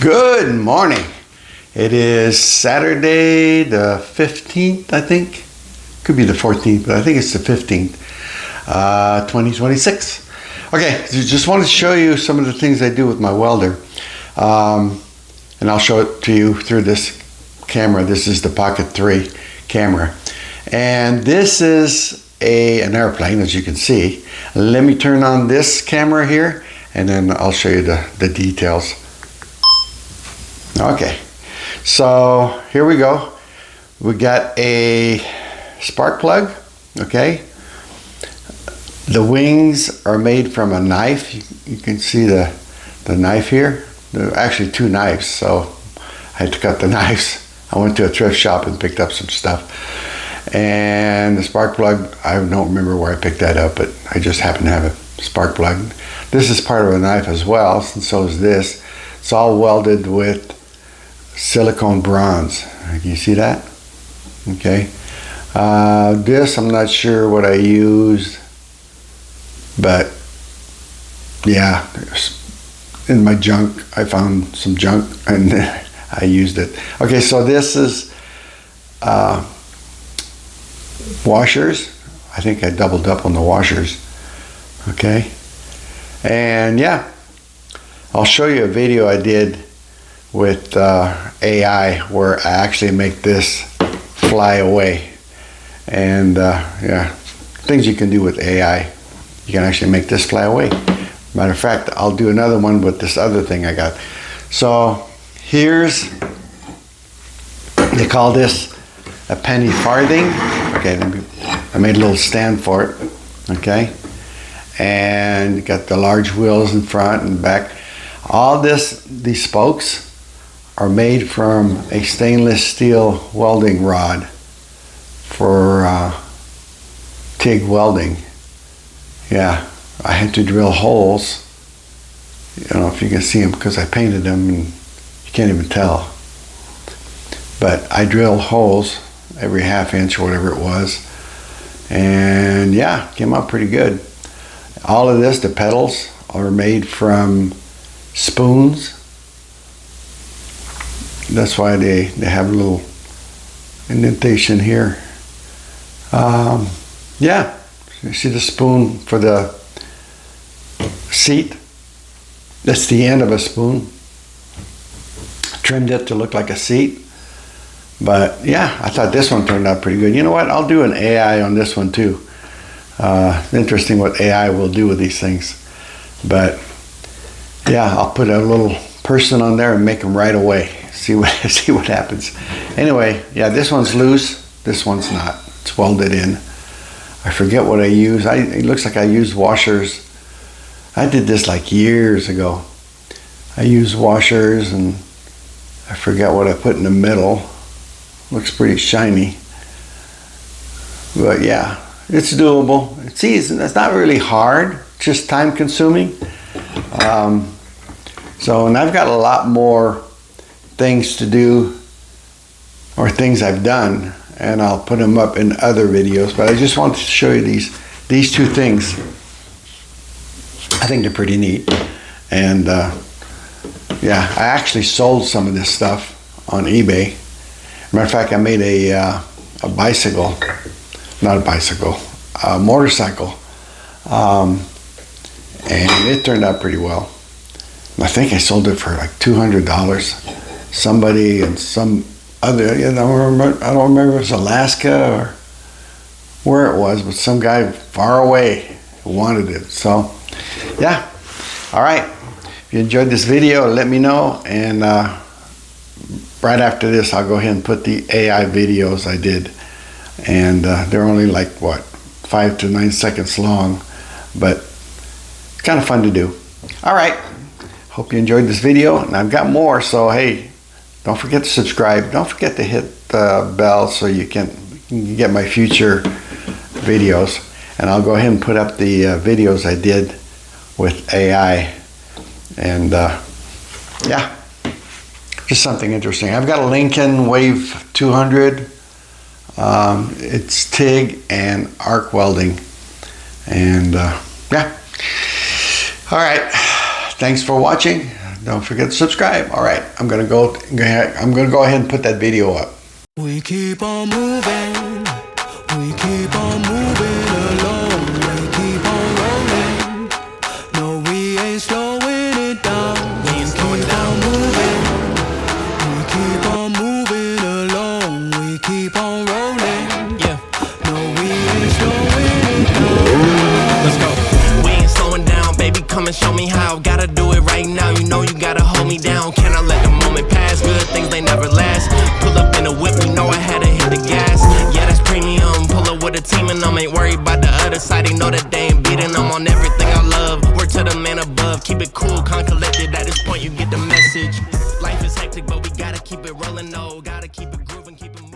Good morning. It is Saturday the 15th, I think. Could be the 14th, but I think it's the 15th, 2026. Okay, just wanted to show you some of the things I do with my welder. And I'll show it to you through this camera. This is the Pocket 3 camera. And this is an airplane, as you can see. Let me turn on this camera here, and then I'll show you the details. Okay, so here we go. We got a spark plug, okay? The wings are made from a knife. You can see the knife here. There are actually two knives, so I had to cut the knives. I went to a thrift shop and picked up some stuff. And the spark plug, I don't remember where I picked that up, but I just happened to have a spark plug. This is part of a knife as well, and so is this. It's all welded with silicone bronze. Can you see that? Okay. This, I'm not sure what I used, but yeah, in my junk, I found some junk and I used it. Okay, so this is washers. I think I doubled up on the washers. Okay. And yeah, I'll show you a video I did with AI where I actually make this fly away. And yeah, things you can do with AI. You can actually make this fly away. Matter of fact, I'll do another one with this other thing I got. So here's, they call this a penny farthing. Okay, I made a little stand for it. Okay, and you got the large wheels in front and back. All these spokes are made from a stainless steel welding rod for TIG welding. Yeah, I had to drill holes. I don't know if you can see them because I painted them and you can't even tell. But I drilled holes every half inch or whatever it was. And yeah, came out pretty good. All of this, the pedals, are made from spoons. That's why they have a little indentation here. Yeah, you see the spoon for the seat? That's the end of a spoon. Trimmed it to look like a seat. But yeah, I thought this one turned out pretty good. You know what? I'll do an AI on this one too. Interesting what AI will do with these things. But yeah, I'll put a little person on there and make them right away. See what happens. Anyway, yeah, this one's loose. This one's not. It's welded in. I forget what I use. It looks like I used washers. I did this like years ago. I used washers and I forget what I put in the middle. Looks pretty shiny. But yeah, it's doable. It's easy. It's not really hard. It's just time consuming. So, and I've got a lot more things to do, or things I've done, and I'll put them up in other videos. But I just wanted to show you these two things. I think they're pretty neat. And yeah, I actually sold some of this stuff on eBay. Matter of fact, I made a bicycle, not a bicycle, a motorcycle, and it turned out pretty well. I think I sold it for like $200. Somebody and some other, I don't remember if it was Alaska or where it was, but some guy far away wanted it. So yeah, all right. If you enjoyed this video, let me know, and right after this I'll go ahead and put the AI videos I did, and they're only like what, 5 to 9 seconds long, but it's kind of fun to do. All right, hope you enjoyed this video, and I've got more, so hey, don't forget to subscribe. Don't forget to hit the bell so you can get my future videos. And I'll go ahead and put up the videos I did with AI. And yeah, just something interesting. I've got a Lincoln Wave 200. It's TIG and arc welding. And yeah. All right. Thanks for watching. Don't forget to subscribe. All right, I'm gonna go ahead and put that video up. We keep on moving. We keep on moving along. We keep on rolling. No, we ain't slowing it down. We ain't slowing down. Moving. We keep on moving along. We keep on rolling. Yeah. No, we ain't slowing it down. Let's go. We ain't slowing down, baby. Come and show me how. Gotta do it right now. You know you gotta hold me down. Can I let the moment pass? Good things they never last. Pull up in a whip, you know I had to hit the gas. Yeah, that's premium. Pull up with a team and I ain't worried about the other side. They know that they ain't beating them on everything I love. Word to the man above. Keep it cool, calm, collected. At this point, you get the message. Life is hectic, but we gotta keep it rolling. No, gotta keep it grooving, keep it moving.